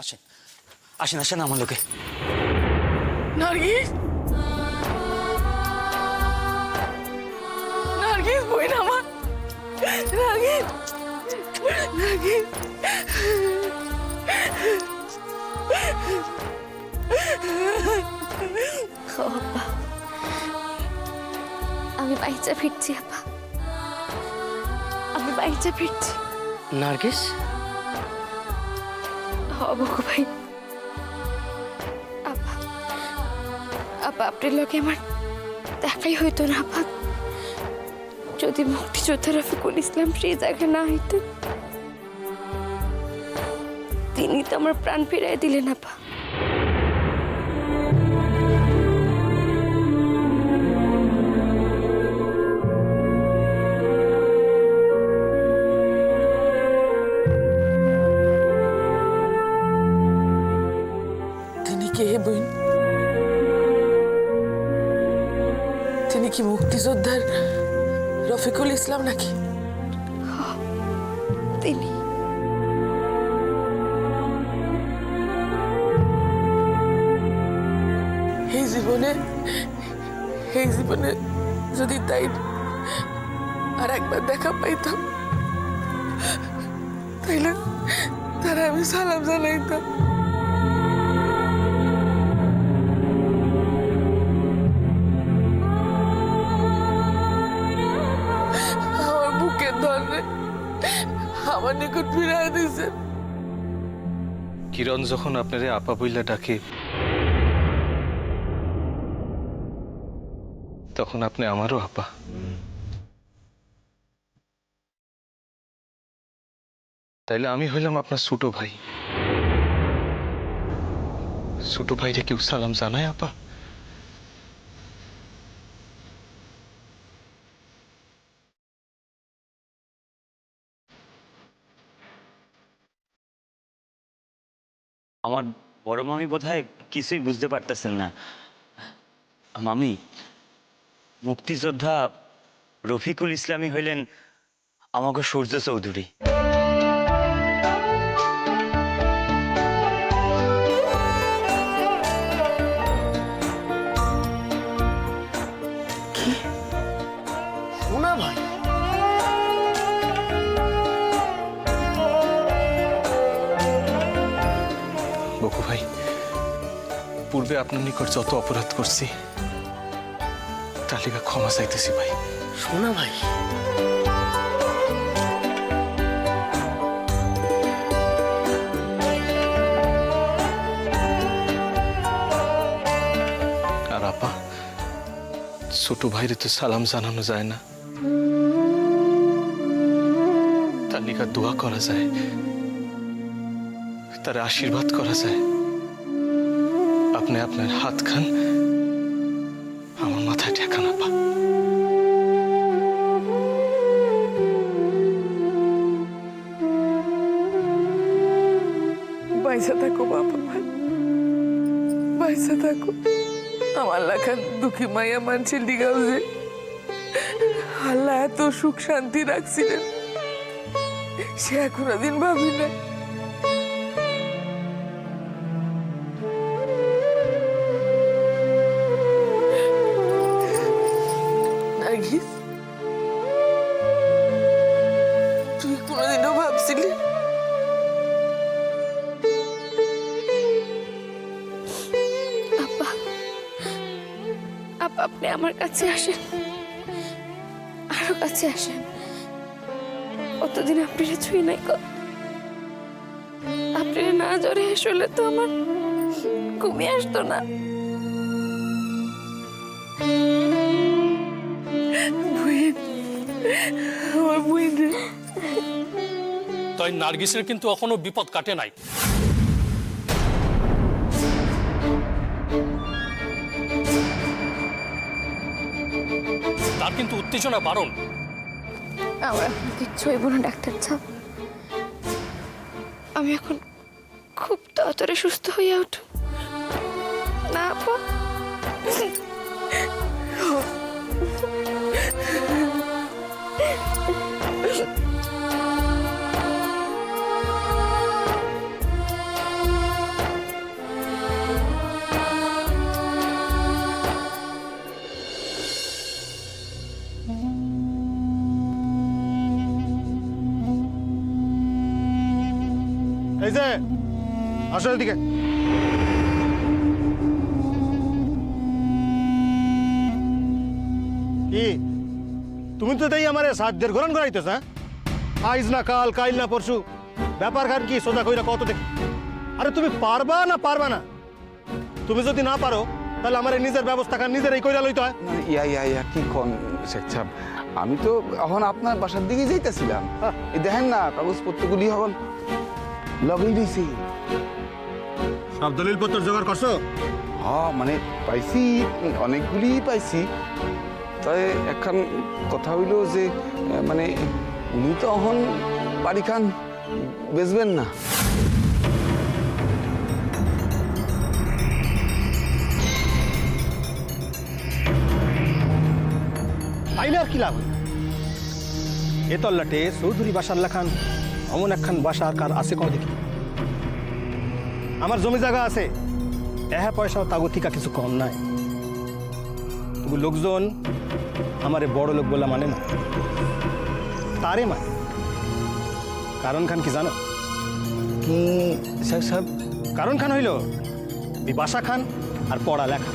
আসেন আসেন আসেন আমার লোকে। নার্গিস, নার্গিস বোন আমার, নার্গিস, নার্গিস। আপা, আমি বাইচা ফিরছি আপা, আমি বাইচা ফিরছি। নার্গিস, অবকু ভাই, আপা, আপা আপনার লোকে আমার দেখাই হইতো না আপা, যদি মুক্তিযোদ্ধা রফিকুল ইসলাম সেই জায়গায় না হইতেন। তিনি তো আমার প্রাণ ফিরাই দিলেন আপা। তিনি কে বোন? তিনি কি মুক্তিযোদ্ধার রফিকুল ইসলাম নাকি? তিনি এই জীবনে যদি তাই আর একবার দেখা পাইতাম, তাইলে তারা আমি সালাম জানাইতাম। আমার বুকের ধরে আমার নিকট ফিরাই দিয়েছে। কিরণ যখন আপনারে আপা বইলা ডাকে, তখন আপনি আমারও আপা। তাইলে আমি হইলাম আপনার ছোট ভাই। ছোট ভাইরে কেউ সালাম জানায় আপা? আমার বড় মামি বোধহয় কিছুই বুঝতে পারতেছেন না। মামি, মুক্তিযোদ্ধা রফিকুল ইসলামই হইলেন আমাকে সূর্য চৌধুরী। সোনা ভাই, বকু ভাই, পূর্বে আপনার নিকট যত অপরাধ করছি তার লিগা ক্ষমা চাইতেছি ভাই। সোনা ভাই, আর আপা, ছোট ভাইরে তো সালাম জানানো যায় না, তার লিগা দোয়া করা যায়, তার আশীর্বাদ করা যায়। আপনি আপনার হাত খান আমার মাথায় ঠেকান আপা। বাইসা থাকো বাবা ভাই, বাইসা থাকো। আমার লেখা দুঃখী মাইয়া মানুষের দিঘাও যে আল্লাহ এত সুখ শান্তি রাখছিলেন, সে কোনোদিন ভাবি না। নার্গিস, তুই কোনোদিনও ভাবছিলি আপা, আপা আপনি আমার কাছে আসেন, আরো কাছে আসেন। কতদিন আপনারা ছুঁই নাই গো। আপনারা না জ্বরে আসলে তো আমার ঘুমিয়ে আসতো না। বুইন, আমার বুইন রে। তাই নার্গিসের কিন্তু এখনো বিপদ কাটে নাই। তার কিন্তু উত্তেজনা বারণ। আমার এখন কিচ্ছু হইব না ডাক্তার সাহেব, আমি এখন খুব তাড়াতাড়ি সুস্থ হইয়া উঠব না আপা। আসো এদিকে। কি তুমি তো তাই আমার সাধ্যের গ্রহণ করাইতেছ? হ্যাঁ, আইজ না কাল, কাইল না পরশু, ব্যাপার খান কি সোজা কইরা কত দেখি। আরে তুমি পারবা না পারবা না? তুমি যদি না পারো তাহলে আমার নিজের ব্যবস্থা খান নিজেরই কইরা লইতে হয়। ইয়া কি কোন শেখ সাহেব, আমি তো এখন আপনার বাসার দিকে যাইতেছিলাম। এই দেখেন না কাগজপত্রগুলি এখন লগেই দিয়েছি। সব দলিলপত্র জোগাড় করছো? হ্যাঁ মানে পাইছি, অনেকগুলি পাইছি। তাই একখান কথা হইল যে মানে উনি তো এখন বাড়িখান বেচবেন না। তাইলে আর কি লাভ? এ তল্লাটে চৌধুরী বাসার লেখান অমন একখান বাসা আর কার আছে কও দেখি? আমার জমি জায়গা আছে, পয়সাও তাগো থিকা কিছু কম নাই। তবু লোকজন আমারে বড় লোক বলা মানে না, তারে মানে। কারণ খান কি জানো? কি শেখ সাহেব? কারণ খান হইল এই বাসা খান আর পড়া লেখা।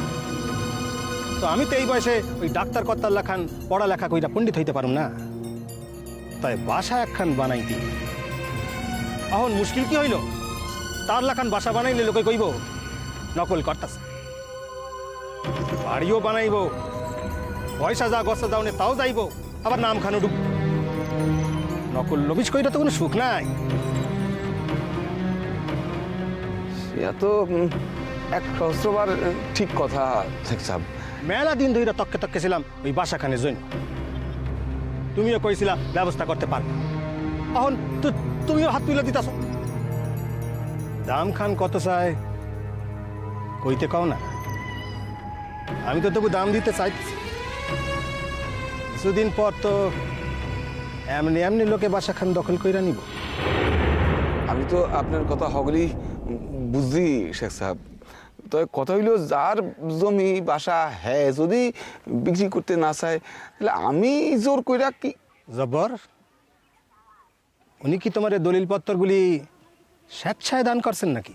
তো আমি তো এই বয়সে ওই ডাক্তার কর্তার লেখান পড়ালেখা কইরা পণ্ডিত হইতে পারুম না, তাই বাসা একখান বানাই দিই। এখন মুশকিল কি হইল? তার লেখান বাসা বানাইলে লোকে কইব নকল করতাছে। বাড়িও বানাইব, পয়সা যা গছা দাওনে তাও যাইব, আবার নাম খানো ডুব। নকল লবিস কইরা তো কোনো সুখ নাই। সে তো এক সহস্রবার ঠিক কথা শেখ সাহেব। মেলা দিন ধরে তককে তককে ছিলাম ওই বাসা খানের জন্য। তুমিও কইছিলা ব্যবস্থা করতে পারবে, এখন তো তুমিও হাত তুলে দিতাছ। দাম খান কত চাই কইতে কও না? আমি তো তবু দাম দিতে চাইছি। কিছুদিন পর তো এমনি এমনি লোকে বাসা খান দখল কইরা নিব। আমি তো আপনার কথা হগলি বুঝি শেখ সাহেব। তো কথা হইল যার জমি বাসা হ্যাঁ যদি বিক্রি করতে না চায় তাহলে আমি জোর কইরা কি? জব্বর, উনি কি তোমার দলিল পত্রগুলি স্বেচ্ছায় দান করছেন নাকি?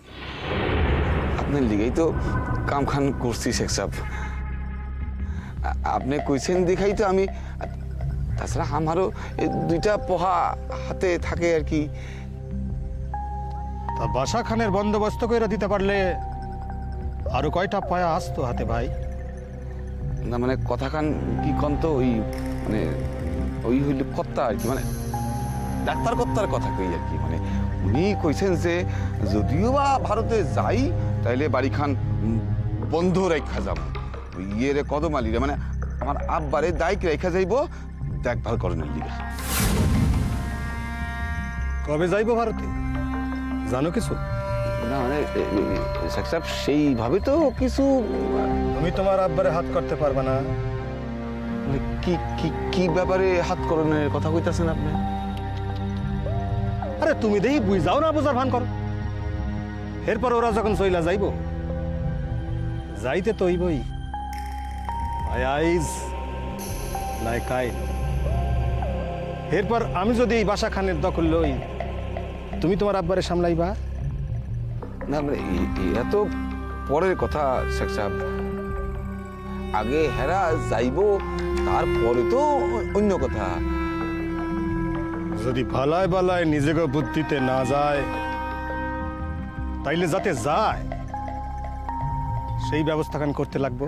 আপনার লিগেই তো কাম খান করছি শেখ সাহেব। আপনি কইছেন দেখাই তো আমি। তাছাড়া আমারও দুইটা পোহা হাতে থাকে আর কি। তা বাসা খানের বন্দোবস্ত করে দিতে পারলে আরো কয়টা পায়া আসতো হাতে ভাই? না মানে কথা খান কি কন তো ওই মানে ওই হইল কর্তা আর কি, মানে ডাক্তার কর্তার কথা কই আর কি। মানে উনি কইছেন যে যদিও বা ভারতে যাই তাইলে বাড়িখান বন্ধ রেখা যাব। ইয়েরে কদম আলিরে মানে আমার আব্বারে দায়িত্ব রেখা যাইব দেখভাল করণের লিগে। কবে যাইবো ভারতে জানো কিছু? না মানে শেখ সাহেব সেইভাবে তো কিছু। তুমি তোমার আব্বারে হাত করতে পারবে না। মানে কি কি কি ব্যাপারে হাত করণের কথা কইতাছেন আপনি? আরে তুমি দেখি বুঝাও না, বোঝার ভান করো। এরপর ওরা যখন চইলা যাইব, যাইতে তো হইবই। আইজ নাই কাইল। এরপর আমি যদি এই বাসা খানের দখল লই, তুমি তোমার আব্বারে সামলাইবা? না মানে এটা তো পরের কথা শেখ সাহেব। আগে হেরা যাইব, তারপরে তো অন্য কথা। যদি ভালায় বালায় নিজেকে বুদ্ধিতে না যায়, তাইলে যাতে যায় সেই ব্যবস্থা খান করতে লাগবো।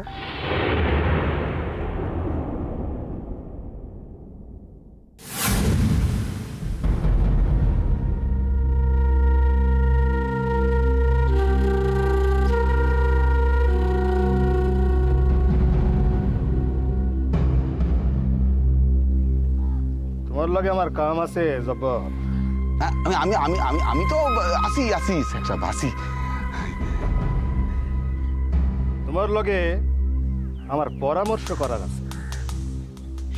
তোমার লগে আমার কাম আছে জব্বর। আমি আমি আমি আমি আমি তো আসি আসি শেখ সাহেব আসি। তোমার লগে আমার পরামর্শ করার আছে।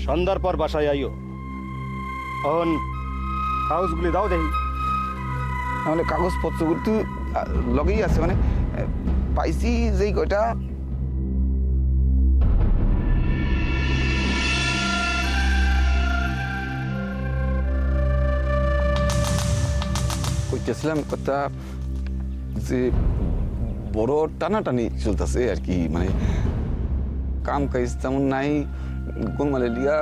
সন্ধ্যার পর বাসায় আইও। এখন কাগজগুলি দাও দেখি। মানে কাগজপত্রগুলো তো লগেই আছে, মানে পাইছি যেই কয়টা। কইতেছিলাম কথা যে বড় টানাটানি চলতেছে আর কি, মানে কাম কাজ তেমন নাই, গোলমালের লিগা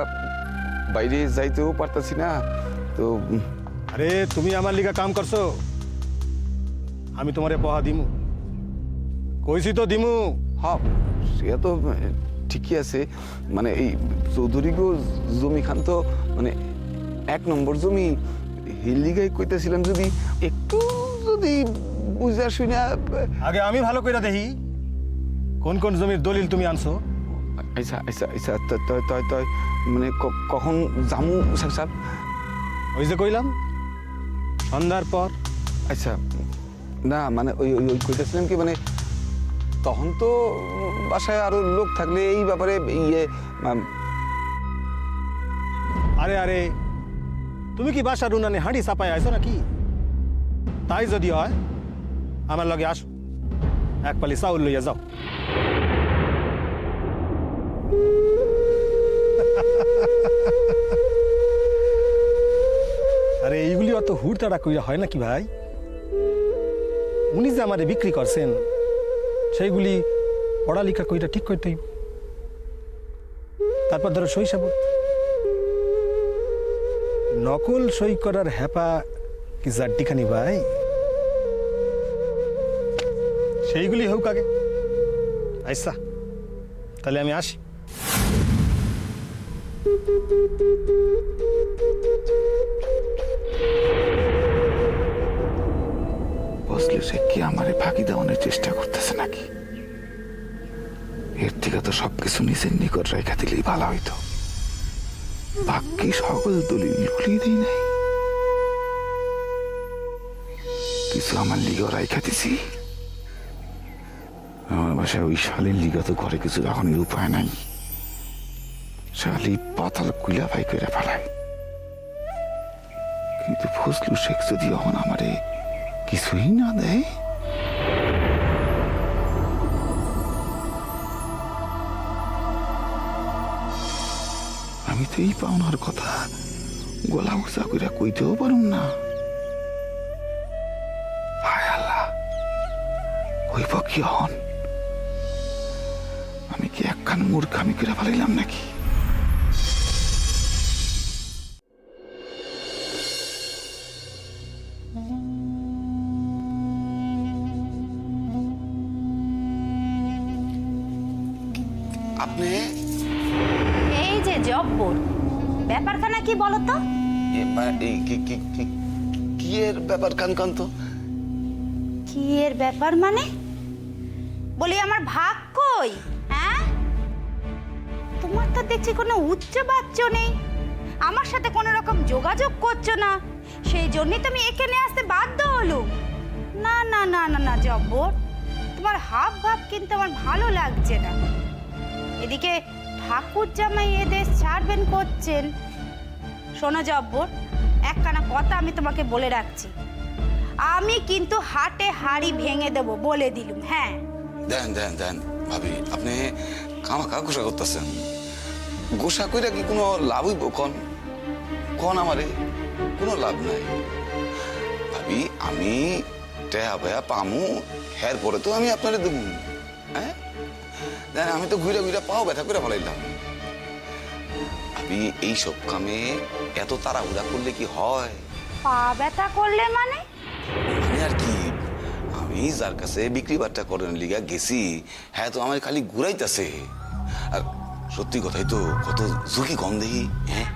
বাইরে যাইতেও পারতাছি না। তো আরে তুমি আমার লিগা কাম করছো, আমি তোমারে পহা দিমু, কইছি তো দিমু। হ্যাঁ সে তো ঠিকই আছে, মানে এই চৌধুরী গো জমি খান তো মানে 1 নম্বর জমি, হিলিগাই কইতেছিলাম যদি একটু যদি বুঝা শুনে। আগে আমি ভালো কইরা দেখি কোন কোন জমির দলিল তুমি আনছো। আচ্ছা আচ্ছা আচ্ছা, তয় মানে কখন জামু সাহেব? ওই যে কইলাম সন্ধ্যার পর। আচ্ছা না মানে ওই ওই ওই কইতেছিলাম কি, মানে তখন তো বাসায় আরো লোক থাকলে এই ব্যাপারে ইয়ে আরে আরে তুমি কি বাসার উনানে হাঁড়ি চাপায় আইছো নাকি? তাই যদি হয় আমার লগে আসো, 1 পালি চাউল লইয়া যাও। আরে এইগুলি অত হুড়তাড়া কইরা হয় নাকি ভাই? উনি যে আমারে বিক্রি করছেন সেইগুলি পড়ালেখা কইরা ঠিক করতে হইব। তারপর ধরো সই সাবত, নকল সই করার হ্যাপা কি জাড্ডিখানি ভাই? সেইগুলি হোক আগে। আচ্ছা তাহলে আমি আসি। বুঝলি সে কি আমারে ফাঁকি দেওয়ানোর চেষ্টা করতেছে নাকি? এর থেকে তো সবকিছু নিজের নিকট রেখা দিলেই ভালো হইতো। বাকি সকল দলিল লুকিয়ে দিই নাই, কিছু আমার লিগা রেখা দিছি। আমার বাসায় ওই শালির লিগা তো ঘরে কিছু রাখনের উপায় নাই। শালি পাতাল কুইলা ভাই করে ফেলায়, কিন্তু ফজলু শেখ যদি এখন আমারে কিছুই না দেয়, আমি তো এই পাওনার কথা গলা উঁচা করে কইতেও পারুম না। হায় আল্লাহ, হইব কি হন? আমি কি একখান মূর্খামি করে ফেলাইলাম নাকি? আপনি এই যে জব্বর, ব্যাপারখানা কি বলতো? কি এর ব্যাপার কানকান্ত? কি এর ব্যাপার মানে? বলি আমার ভাগ কই? হ্যাঁ, তোমার তো দেখছি কোনো উচ্চ বাচ্চ নেই, আমার সাথে কোনো রকম যোগাযোগ করছো না, সেই জন্যই তো আমি এখানে আসতে বাধ্য হলুম। না না না না না জব্বর, তোমার হাব ভাব কিন্তু আমার ভালো লাগছে না। এদিকে ঠাকুর জামাই এদেশ ছাড়বেন করছেন। শোনো জব্বর, একখানা কথা আমি তোমাকে বলে রাখছি, আমি কিন্তু হাটে হাড়ি ভেঙে দেব, বলে দিলুম। হ্যাঁ দেন দেন দেন ভাবি, আপনি কামাকা গোসা করতেছেন। গোসা কইরা কি কোনো লাভ হইব? কন আমারে কোনো লাভ নাই ভাবি। আমি টেহা ভয়া পামু, হের পরে তো আমি আপনারে দেবো। হ্যাঁ দেন, আমি তো ঘুরে ঘুরে পাও ব্যথা করে ফেলাইলাম ভাবি। এইসব কামে এত তাড়াহুড়া করলে কি হয়? পা ব্যথা করলে মানে? আমি আর কি, আমি যার কাছে বিক্রি বাট্টা করেন লিগা গেছি, হ্যাঁ তো আমার খালি ঘুরাইতেছে। আর সত্যি কথাই তো, কত ঝুঁকি কম দেখি। হ্যাঁ,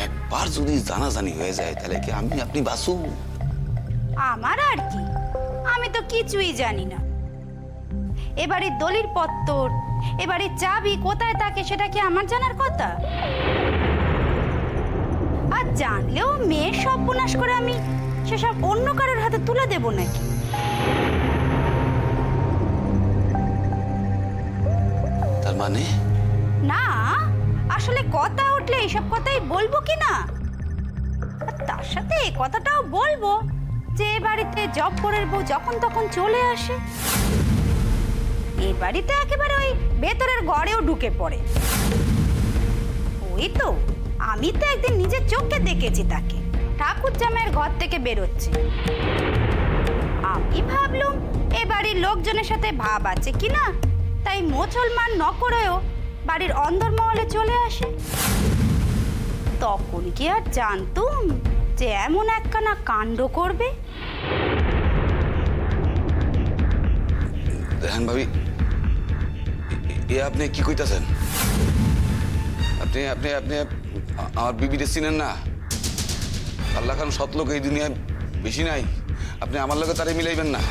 একবার যদি জানাজানি হয়ে যায় তাহলে কি আমি আপনি বাঁচু? আমার আর কি, আমি তো কিছুই জানি না। এবারে দলিল পত্তর, এবারে চাবি কোথায় থাকে সেটা কি আমার জানার কথা? আর জানলেও মেয়ের সর্বনাশ করে আমি সেসব অন্য কারোর হাতে তুলে দেব নাকি? তার মানে না, আসলে কথা উঠলে এইসব কথাই বলবো কি না। আর তার সাথে এই কথাটাও বলবো যে এ বাড়িতে জব্বরের বউ যখন তখন চলে আসে, এই বাড়িতে একেবারে ওই ভেতরের ঘরেও ঢুকে পড়ে। ওই তো, আমি তো একদিন নিজের চোখে দেখেছি তাকে ঠাকুর জামাইয়ের ঘর থেকে বেরোচ্ছে। আমি ভাবলুম এই বাড়ির লোকজনের সাথে ভাব আছে কি না, তাই মুসলমান ন করেও বাড়ির অন্দরমহলে চলে আসে। তখন কি আর জানতুম যে এমন একখানা কাণ্ড করবে? দেখেন ভাবি, এ আপনি কি কইতাছেন? আপনি আপনি আপনি আমার বিবিরে চিনেন না? আল্লাহ খান সৎ লোক এই দুনিয়ায় বেশি নাই। আপনি আমার লোকে তারে মিলাইবেন না।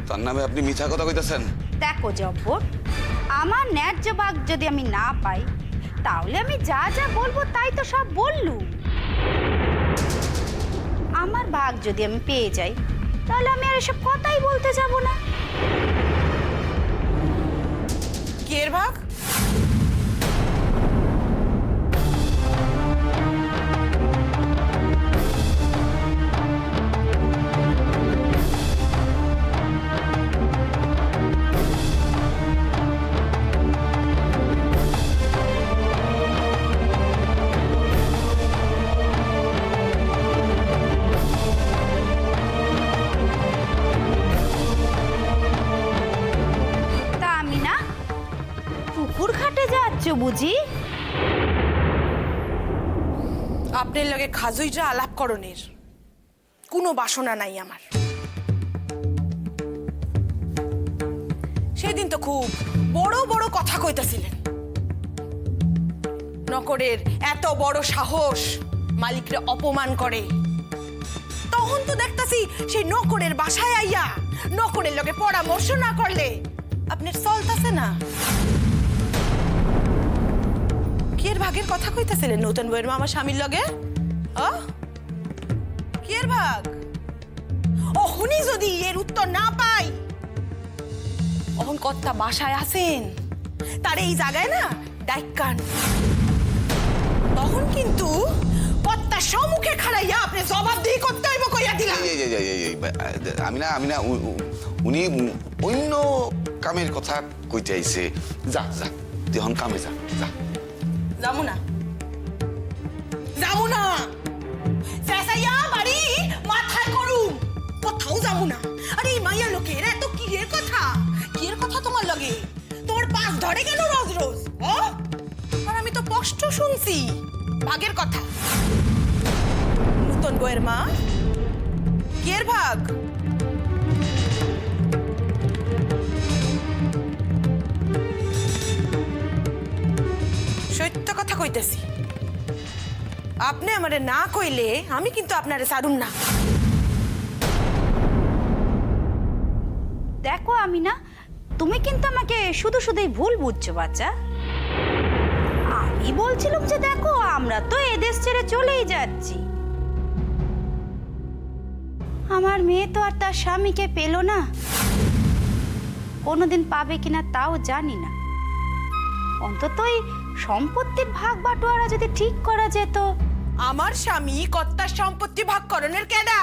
তার নামে আপনি মিথ্যা কথা কইতাছেন। দেখো জব্বর, আমার ন্যায্য ভাগ যদি আমি না পাই, তাহলে আমি যা যা বলবো তাই তো সব বললু। আমার ভাগ যদি আমি পেয়ে যাই, তাহলে আমি আর এসব কথাই বলতে যাব না। কি এর ভাগ? তা আমি না পুকুর ঘাটে যাচ্ছ বুঝি? আপনার লগে খাজুইটা আলাপ করণের কোনো বাসনা নাই আমার। সেদিন তো খুব বড় বড় কথা কইতাছিলেন। নকরের এত বড় সাহস, মালিকরে অপমান করে। তখন তো দেখতাছি সেই নকরের বাসায় আইয়া নকরের লগে পরামর্শ না করলে আপনার চলতাছে না। কি এর ভাগের কথা কইতাছিলেন নতুন বইয়ের মামা স্বামীর লগে? কি এর ভাগ? অহনি যদি এর উত্তর না পাই, অহন কর্তা বাসায় আছেন, তার এই জায়গায় না ডাইকান। তখন কিন্তু কর্তার সম্মুখে খাড়াইয়া আপনি জবাবদিহি করতে হইব কইয়া দিলাম। আমি না উনি অন্য কামের কথা কইতে আইছে। যা যা, তুই কামে যা যা। যাবো না, যাবো না, চেঁচাইয়া বাড়ি মাথায় করুম, কোথাও যাবো না। আরে এই মাইয়া লোকের এত কি এর কথা? কি এর কথা তোমার লগে? তোমার পাশ ধরে কেন রোজ রোজ? আর আমি তো স্পষ্ট শুনছি ভাগের কথা। নতুন বইয়ের মা, কি এর ভাগ? সত্য কথা কইতেছি, আপনি আমারে না কইলে আমি কিন্তু আপনারে ছাড়ুম না। দেখো আমি না, তুমি কিন্তু আমাকে শুধু শুধুই ভুল বুঝছো বাচ্চা। আমি বলছিলাম যে দেখো, আমরা তো এদেশ ছেড়ে চলেই যাচ্ছি। আমার মেয়ে তো আর তার স্বামীকে পেল না, কোনোদিন পাবে কিনা তাও জানি না। অন্তত এই সম্পত্তির ভাগ বাটোয়ারা যদি ঠিক করা যেত। আমার স্বামী কর্তার সম্পত্তি ভাগ করণের কেডা?